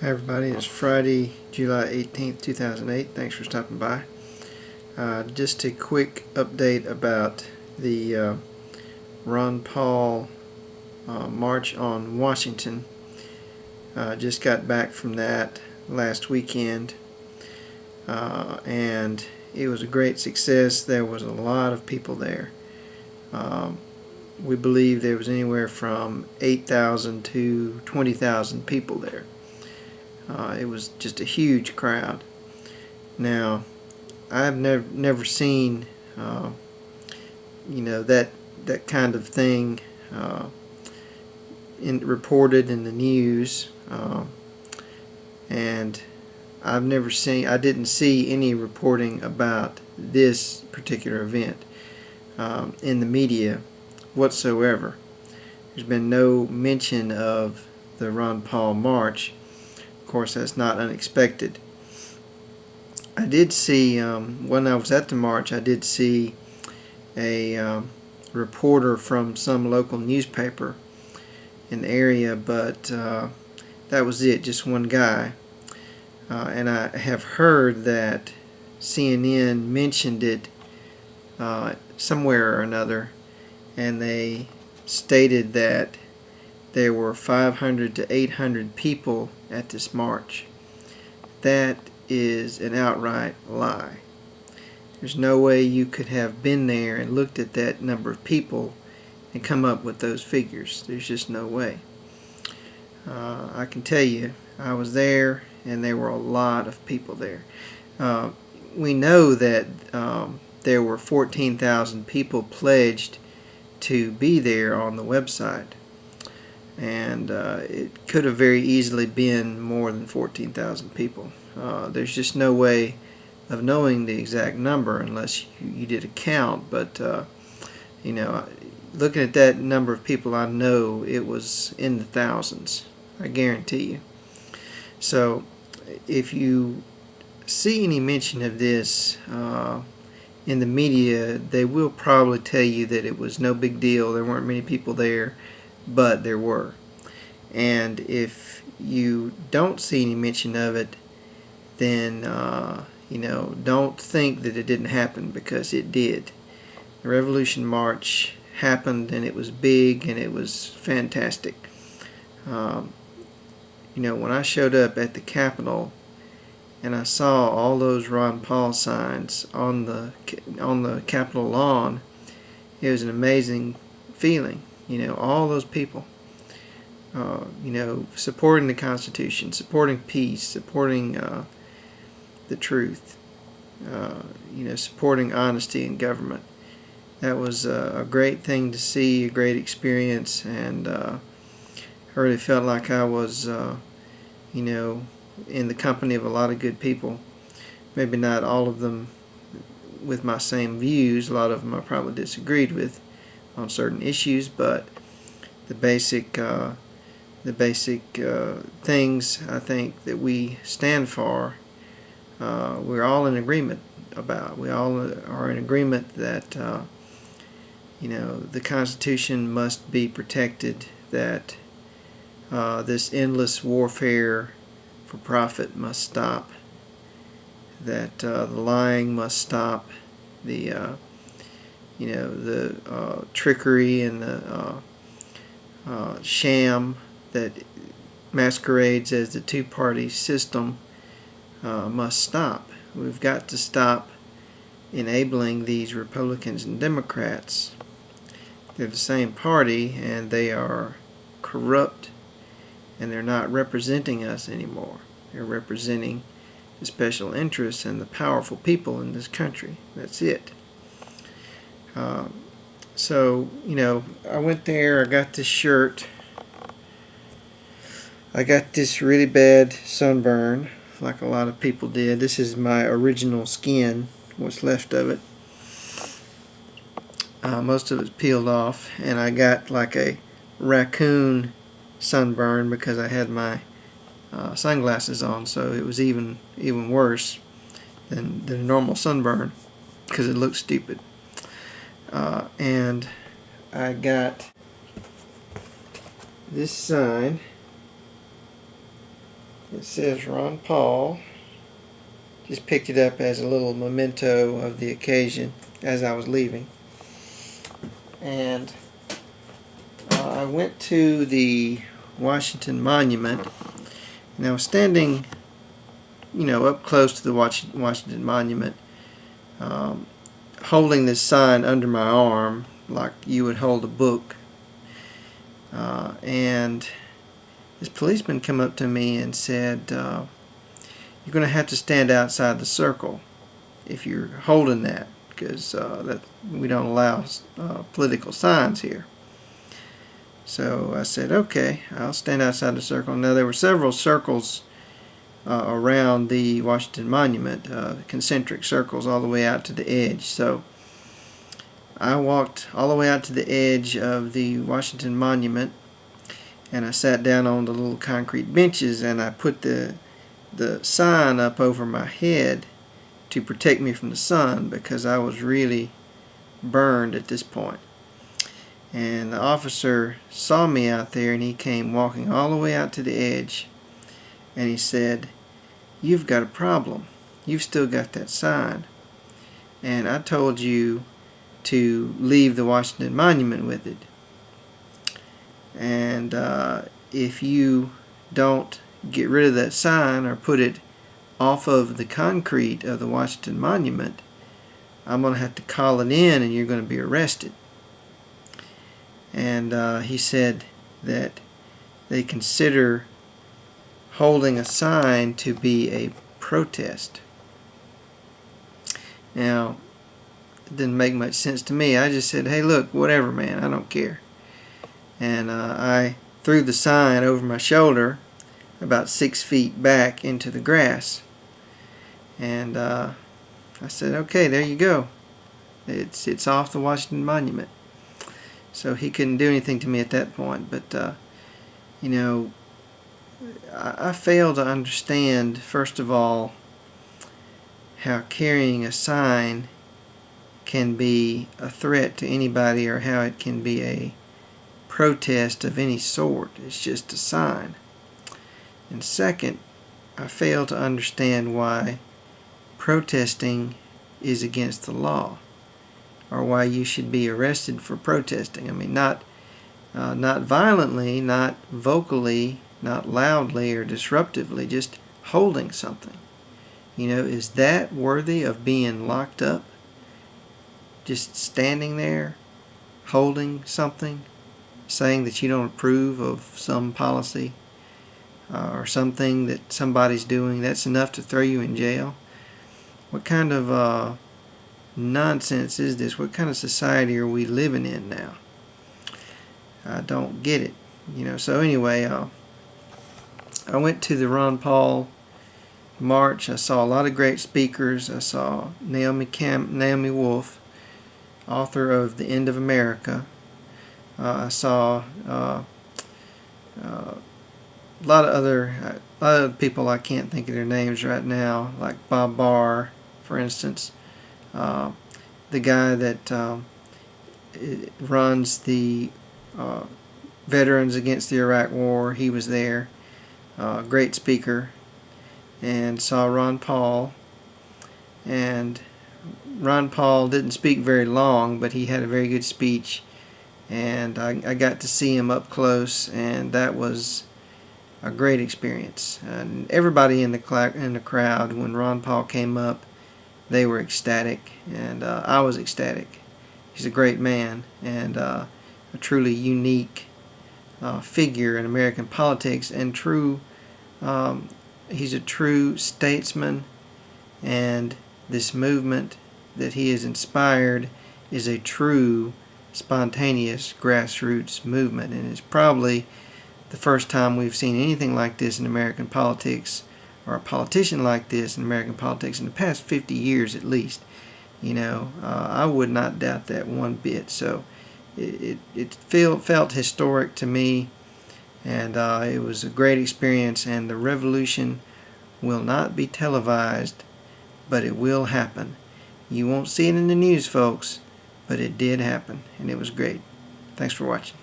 Hi everybody, it's Friday, July 18th, 2008. Thanks for stopping by. Just a quick update about the Ron Paul March on Washington. Just got back from that last weekend, and it was a great success. There was a lot of people there. We believe there was anywhere from 8,000 to 20,000 people there. It was just a huge crowd. Now, I've never seen that kind of thing reported in the news, and I didn't see any reporting about this particular event in the media whatsoever. There's been no mention of the Ron Paul March. Of course, that's not unexpected. I did see, when I was at the march, I did see a reporter from some local newspaper in the area, but that was it, just one guy. And I have heard that CNN mentioned it somewhere or another, and they stated that there were 500 to 800 people at this march. That is an outright lie. There's no way you could have been there and looked at that number of people and come up with those figures. There's just no way. I can tell you, I was there and there were a lot of people there. We know that there were 14,000 people pledged to be there on the website, and it could have very easily been more than 14,000 people. There's just no way of knowing the exact number unless you did a count, but looking at that number of people, I know it was in the thousands, I guarantee you. So if you see any mention of this in the media, they will probably tell you that it was no big deal, there weren't many people there, but there were. And if you don't see any mention of it, then don't think that it didn't happen, because it did. The Revolution March happened, and it was big, and it was fantastic. When I showed up at the Capitol and I saw all those Ron Paul signs on the Capitol lawn, it was an amazing feeling. All those people, supporting the Constitution, supporting peace, supporting the truth, supporting honesty in government. That was a great thing to see, a great experience, and I really felt like I was, in the company of a lot of good people. Maybe not all of them with my same views. A lot of them I probably disagreed with on certain issues, but the basic things I think that we stand for, we're all in agreement about. We all are in agreement that the Constitution must be protected, that this endless warfare for profit must stop, that the lying must stop, the trickery and the sham that masquerades as the two-party system must stop. We've got to stop enabling these Republicans and Democrats. They're the same party, and they are corrupt, and they're not representing us anymore. They're representing the special interests and the powerful people in this country. That's it. So, I went there, I got this shirt. I got this really bad sunburn, like a lot of people did. This is my original skin, what's left of it. Most of it's peeled off, and I got like a raccoon sunburn because I had my sunglasses on, so it was even worse than a normal sunburn because it looked stupid. And I got this sign It says Ron Paul. Just picked it up as a little memento of the occasion as I was leaving. And I went to the Washington Monument, and I was standing, up close to the Washington Monument, holding this sign under my arm like you would hold a book. And this policeman came up to me and said, you're going to have to stand outside the circle if you're holding that, because we don't allow political signs here. So I said, okay, I'll stand outside the circle. Now there were several circles around the Washington Monument, concentric circles all the way out to the edge. So I walked all the way out to the edge of the Washington Monument, and I sat down on the little concrete benches, and I put the sign up over my head to protect me from the sun, because I was really burned at this point. And the officer saw me out there, and he came walking all the way out to the edge, and he said, "You've got a problem. You've still got that sign. And I told you to leave the Washington Monument with it. And if you don't get rid of that sign or put it off of the concrete of the Washington Monument, I'm going to have to call it in, and you're going to be arrested." And he said that they consider holding a sign to be a protest. Now, it didn't make much sense to me. I just said, hey, look, whatever, man, I don't care. And I threw the sign over my shoulder about 6 feet back into the grass. And I said, okay, there you go. It's off the Washington Monument. So he couldn't do anything to me at that point. But, I fail to understand, first of all, how carrying a sign can be a threat to anybody, or how it can be a protest of any sort. It's just a sign. And second, I fail to understand why protesting is against the law, or why you should be arrested for protesting. I mean, not violently, not vocally, not loudly or disruptively, just holding something. Is that worthy of being locked up? Just standing there, holding something, saying that you don't approve of some policy or something that somebody's doing, that's enough to throw you in jail? What kind of nonsense is this? What kind of society are we living in now? I don't get it. So anyway, I went to the Ron Paul March. I saw a lot of great speakers. I saw Naomi Wolf, author of The End of America. I saw a lot of other people. I can't think of their names right now, like Bob Barr, for instance. The guy that runs the Veterans Against the Iraq War, he was there. Great speaker. And saw Ron Paul. And Ron Paul didn't speak very long, but he had a very good speech. And I got to see him up close, and that was a great experience. And everybody in the crowd, when Ron Paul came up, they were ecstatic, and I was ecstatic. He's a great man, and a truly unique figure in American politics, and he's a true statesman, and this movement that he has inspired is a true spontaneous grassroots movement, and it's probably the first time we've seen anything like this in American politics, or a politician like this in American politics, in the past 50 years at least. I would not doubt that one bit. So it felt historic to me, and it was a great experience. And the revolution will not be televised, but it will happen. You won't see it in the news, folks, but it did happen, and it was great. Thanks for watching.